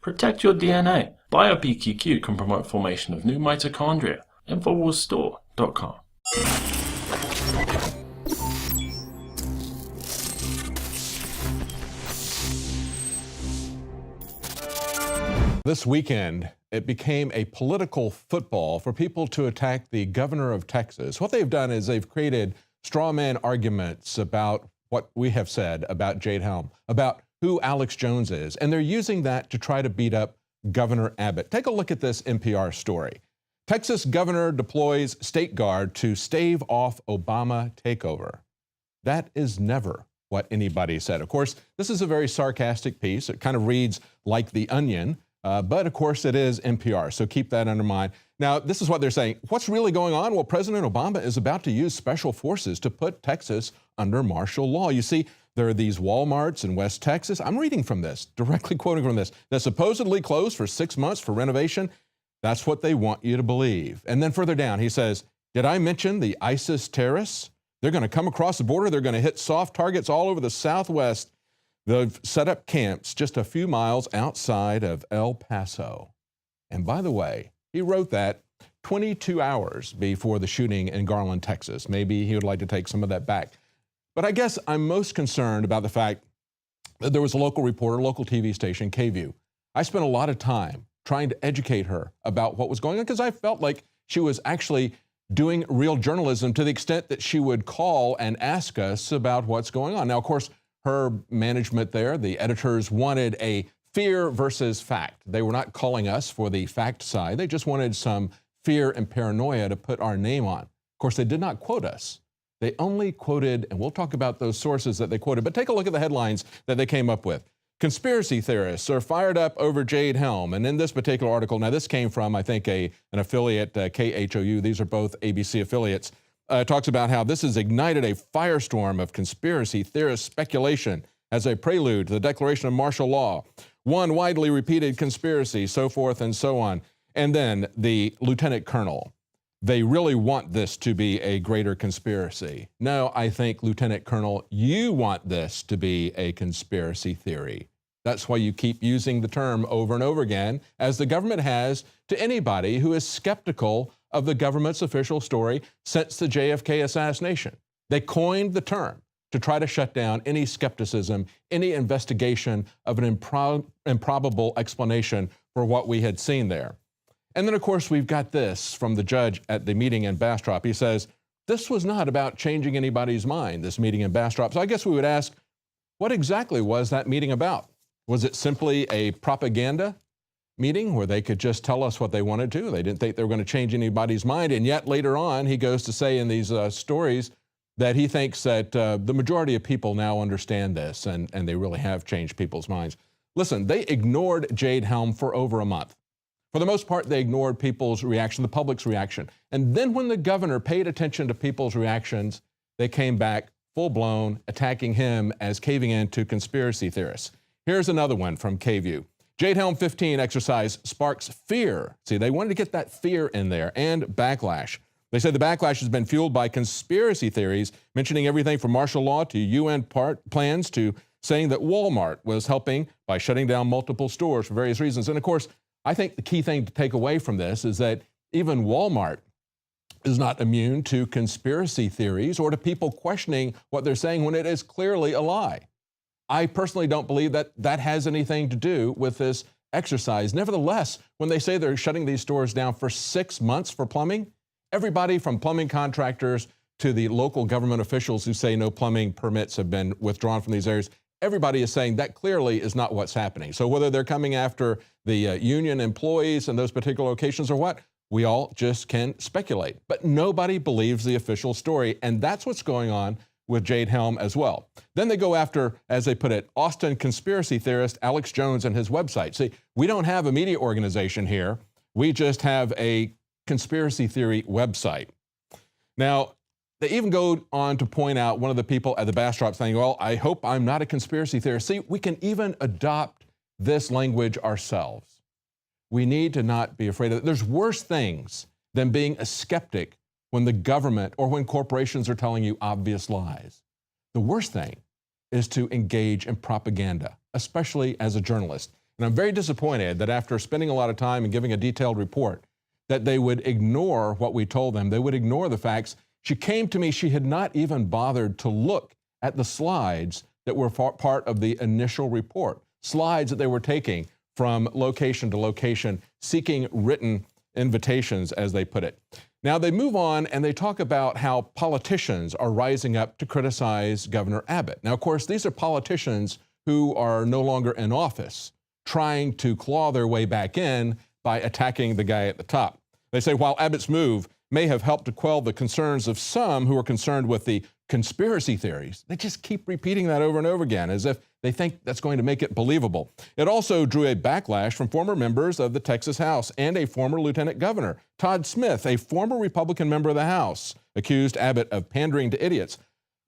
Protect your DNA. BioPQQ can promote formation of new mitochondria. Infowarsstore.com. This weekend, it became a political football for people to attack the governor of Texas. What they've done is they've created straw man arguments about what we have said about Jade Helm, about who Alex Jones is, and they're using that to try to beat up Governor Abbott. Take a look at this NPR story. Texas governor deploys state guard to stave off Obama takeover. That is never what anybody said. Of course, this is a very sarcastic piece. It kind of reads like The Onion. But of course it is NPR, so keep that under mind. Now, this is what they're saying. What's really going on? Well, President Obama is about to use special forces to put Texas under martial law. You see, there are these Walmarts in West Texas. I'm reading from this, directly quoting from this, that supposedly closed for 6 months for renovation. That's what they want you to believe. And then further down, he says, did I mention the ISIS terrorists? They're going to come across the border. They're going to hit soft targets all over the Southwest. They've set up camps just a few miles outside of El Paso. And by the way, he wrote that 22 hours before the shooting in Garland, Texas. Maybe he would like to take some of that back. But I guess I'm most concerned about the fact that there was a local reporter, local TV station, KView. I spent a lot of time trying to educate her about what was going on because I felt like she was actually doing real journalism to the extent that she would call and ask us about what's going on. Now, of course, her management there, the editors, wanted a fear versus fact. They were not calling us for the fact side. They just wanted some fear and paranoia to put our name on. Of course, they did not quote us. They only quoted, and we'll talk about those sources that they quoted, but take a look at the headlines that they came up with. Conspiracy theorists are fired up over Jade Helm. And in this particular article, now this came from, I think, an affiliate, KHOU. These are both ABC affiliates. Talks about how this has ignited a firestorm of conspiracy theorist speculation as a prelude to the declaration of martial law. One widely repeated conspiracy, so forth and so on. And then the lieutenant colonel. They really want this to be a greater conspiracy. No, I think, Lieutenant Colonel, you want this to be a conspiracy theory. That's why you keep using the term over and over again, as the government has to anybody who is skeptical of the government's official story since the JFK assassination. They coined the term to try to shut down any skepticism, any investigation of an improbable explanation for what we had seen there. And then, of course, we've got this from the judge at the meeting in Bastrop. He says, this was not about changing anybody's mind, this meeting in Bastrop. So I guess we would ask, what exactly was that meeting about? Was it simply a propaganda meeting where they could just tell us what they wanted to? They didn't think they were going to change anybody's mind. And yet later on, he goes to say in these stories that he thinks that the majority of people now understand this and they really have changed people's minds. Listen, they ignored Jade Helm for over a month. For the most part, they ignored people's reaction, the public's reaction. And then when the governor paid attention to people's reactions, they came back full-blown, attacking him as caving in to conspiracy theorists. Here's another one from KView. Jade Helm 15 exercise sparks fear. See, they wanted to get that fear in there, and backlash. They said the backlash has been fueled by conspiracy theories, mentioning everything from martial law to UN plans to saying that Walmart was helping by shutting down multiple stores for various reasons. And of course, I think the key thing to take away from this is that even Walmart is not immune to conspiracy theories or to people questioning what they're saying when it is clearly a lie. I personally don't believe that that has anything to do with this exercise. Nevertheless, when they say they're shutting these stores down for 6 months for plumbing, everybody from plumbing contractors to the local government officials who say no plumbing permits have been withdrawn from these areas, everybody is saying that clearly is not what's happening. So whether they're coming after the union employees in those particular locations or what, we all just can speculate. But nobody believes the official story, and that's what's going on with Jade Helm as well. Then they go after, as they put it, Austin conspiracy theorist Alex Jones and his website. See, we don't have a media organization here. We just have a conspiracy theory website. Now, they even go on to point out one of the people at the Bastrop saying, well, I hope I'm not a conspiracy theorist. See, we can even adopt this language ourselves. We need to not be afraid of it. There's worse things than being a skeptic when the government or when corporations are telling you obvious lies. The worst thing is to engage in propaganda, especially as a journalist. And I'm very disappointed that after spending a lot of time and giving a detailed report, that they would ignore what we told them. They would ignore the facts. She came to me, she had not even bothered to look at the slides that were part of the initial report. Slides that they were taking from location to location, seeking written invitations, as they put it. Now they move on and they talk about how politicians are rising up to criticize Governor Abbott. Now, of course, these are politicians who are no longer in office, trying to claw their way back in by attacking the guy at the top. They say while Abbott's move may have helped to quell the concerns of some who are concerned with the conspiracy theories, they just keep repeating that over and over again as if they think that's going to make it believable. It also drew a backlash from former members of the Texas House and a former lieutenant governor. Todd Smith, a former Republican member of the House, accused Abbott of pandering to idiots.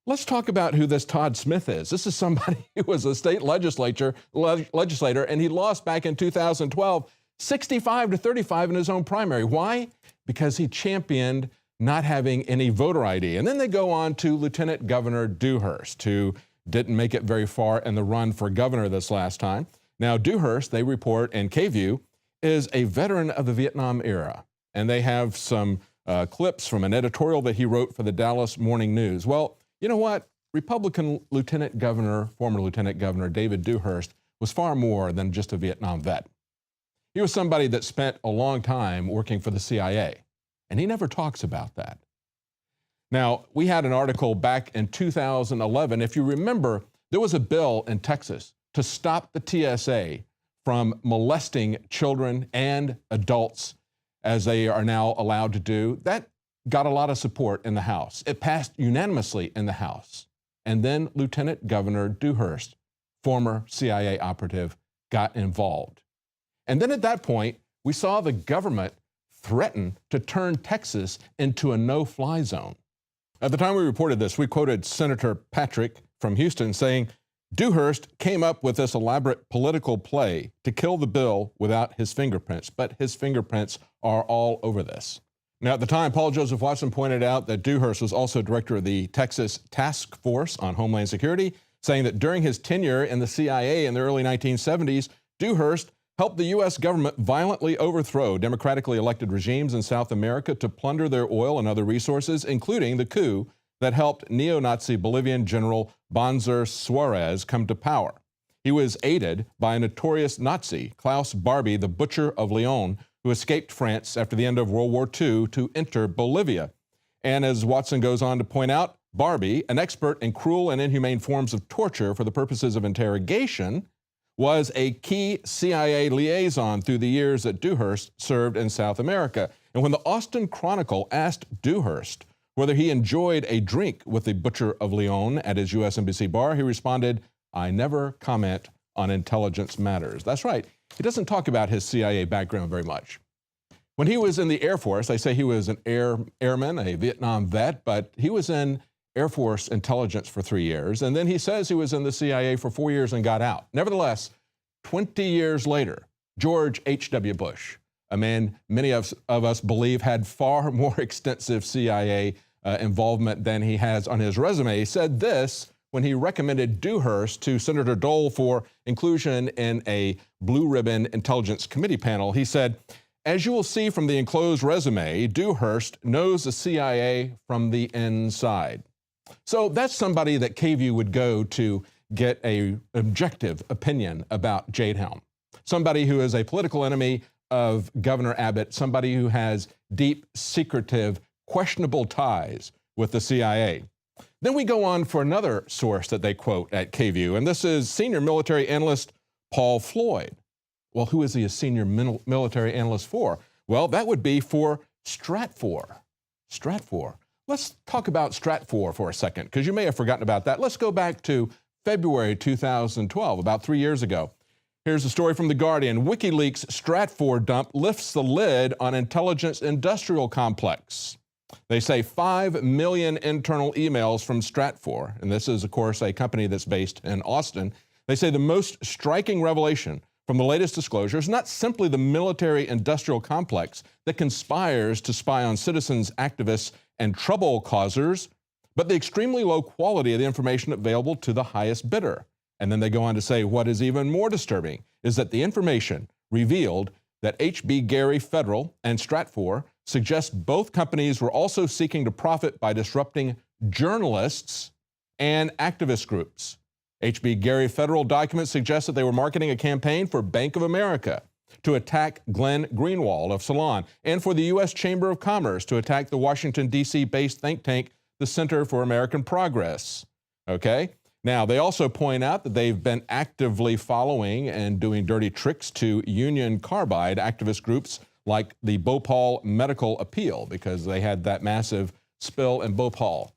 Let's talk about who this Todd Smith is. This is somebody who was a state legislator, and he lost back in 2012, 65-35 in his own primary. Why? Because he championed not having any voter ID. And then they go on to Lieutenant Governor Dewhurst, who didn't make it very far in the run for governor this last time. Now, Dewhurst, they report, and KView, is a veteran of the Vietnam era. And they have some clips from an editorial that he wrote for the Dallas Morning News. Well, you know what? Republican Lieutenant Governor, former Lieutenant Governor David Dewhurst was far more than just a Vietnam vet. He was somebody that spent a long time working for the CIA, and he never talks about that. Now, we had an article back in 2011. If you remember, there was a bill in Texas to stop the TSA from molesting children and adults, as they are now allowed to do. That got a lot of support in the House. It passed unanimously in the House. And then Lieutenant Governor Dewhurst, former CIA operative, got involved. And then at that point, we saw the government threaten to turn Texas into a no-fly zone. At the time we reported this, we quoted Senator Patrick from Houston saying, Dewhurst came up with this elaborate political play to kill the bill without his fingerprints, but his fingerprints are all over this. Now, at the time, Paul Joseph Watson pointed out that Dewhurst was also director of the Texas Task Force on Homeland Security, saying that during his tenure in the CIA in the early 1970s, Dewhurst helped the U.S. government violently overthrow democratically elected regimes in South America to plunder their oil and other resources, including the coup that helped neo-Nazi Bolivian General Banzer Suarez come to power. He was aided by a notorious Nazi, Klaus Barbie, the Butcher of Lyon, who escaped France after the end of World War II to enter Bolivia. And as Watson goes on to point out, Barbie, an expert in cruel and inhumane forms of torture for the purposes of interrogation, was a key CIA liaison through the years that Dewhurst served in South America. And when the Austin Chronicle asked Dewhurst whether he enjoyed a drink with the Butcher of Lyon at his U.S. Embassy bar, he responded, "I never comment on intelligence matters." That's right. He doesn't talk about his CIA background very much. When he was in the Air Force, they say he was an airman, a Vietnam vet, but he was in Air Force intelligence for 3 years, and then he says he was in the CIA for 4 years and got out. Nevertheless, 20 years later, George H.W. Bush, a man many of us believe had far more extensive CIA involvement than he has on his resume, said this when he recommended Dewhurst to Senator Dole for inclusion in a Blue Ribbon Intelligence Committee panel. He said, "As you will see from the enclosed resume, Dewhurst knows the CIA from the inside." So that's somebody that KView would go to get an objective opinion about Jade Helm. Somebody who is a political enemy of Governor Abbott, somebody who has deep, secretive, questionable ties with the CIA. Then we go on for another source that they quote at KView, and this is senior military analyst Paul Floyd. Well, who is he a senior military analyst for? Well, that would be for Stratfor. Stratfor. Let's talk about Stratfor for a second, because you may have forgotten about that. Let's go back to February 2012, about 3 years ago. Here's a story from The Guardian. WikiLeaks Stratfor dump lifts the lid on intelligence industrial complex. They say 5 million internal emails from Stratfor, and this is, of course, a company that's based in Austin. They say the most striking revelation from the latest disclosure is not simply the military-industrial complex that conspires to spy on citizens, activists, and trouble causers, but the extremely low quality of the information available to the highest bidder. And then they go on to say what is even more disturbing is that the information revealed that HB Gary Federal and Stratfor suggest both companies were also seeking to profit by disrupting journalists and activist groups. HB Gary Federal documents suggest that they were marketing a campaign for Bank of America to attack Glenn Greenwald of Salon, and for the U.S. Chamber of Commerce to attack the Washington, D.C.-based think tank, the Center for American Progress. Okay? Now, they also point out that they've been actively following and doing dirty tricks to Union Carbide activist groups like the Bhopal Medical Appeal, because they had that massive spill in Bhopal.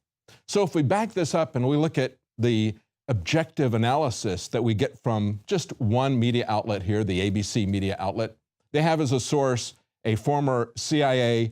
So if we back this up and we look at the objective analysis that we get from just one media outlet here, the ABC media outlet, they have as a source a former CIA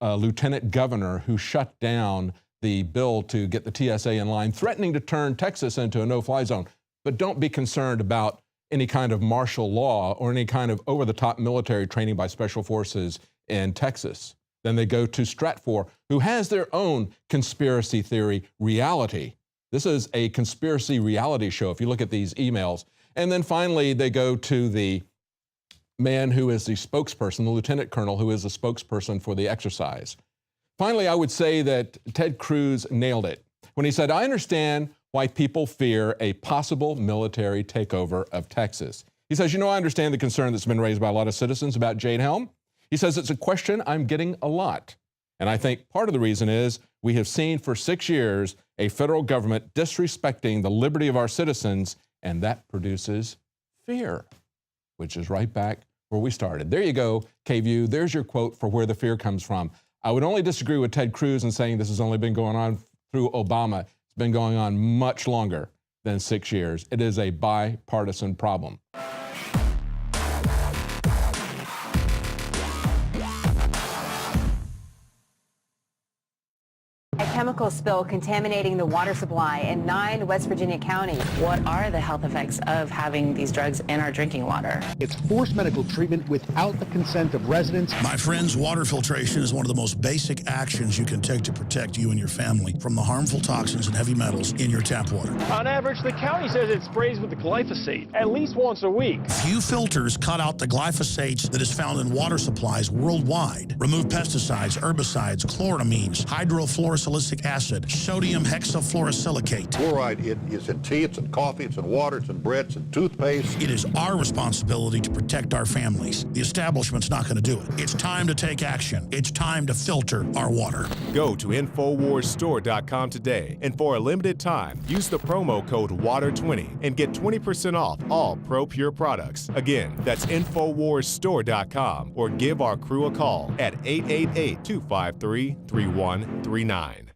lieutenant governor who shut down the bill to get the TSA in line, threatening to turn Texas into a no-fly zone. But don't be concerned about any kind of martial law or any kind of over-the-top military training by special forces in Texas. Then they go to Stratfor, who has their own conspiracy theory reality. This is a conspiracy reality show if you look at these emails. And then finally, they go to the man who is the spokesperson, the lieutenant colonel who is the spokesperson for the exercise. Finally, I would say that Ted Cruz nailed it when he said, I understand why people fear a possible military takeover of Texas. He says, I understand the concern that's been raised by a lot of citizens about Jade Helm. He says, it's a question I'm getting a lot. And I think part of the reason is we have seen for 6 years a federal government disrespecting the liberty of our citizens, and that produces fear, which is right back where we started. There you go, KView. There's your quote for where the fear comes from. I would only disagree with Ted Cruz in saying this has only been going on through Obama. It's been going on much longer than 6 years. It is a bipartisan problem. A chemical spill contaminating the water supply in 9 West Virginia counties. What are the health effects of having these drugs in our drinking water? It's forced medical treatment without the consent of residents. My friends, water filtration is one of the most basic actions you can take to protect you and your family from the harmful toxins and heavy metals in your tap water. On average, the county says it sprays with the glyphosate at least once a week. Few filters cut out the glyphosates that is found in water supplies worldwide. Remove pesticides, herbicides, chloramines, hydrofluorosilicic acid, sodium hexafluorosilicate. Fluoride is in tea, it's in coffee, it's in water, it's in bread, it's in toothpaste. It is our responsibility to protect our families. The establishment's not going to do it. It's time to take action. It's time to filter our water. Go to InfoWarsStore.com today, and for a limited time, use the promo code WATER20 and get 20% off all ProPure products. Again, that's InfoWarsStore.com, or give our crew a call at 888-253-3139.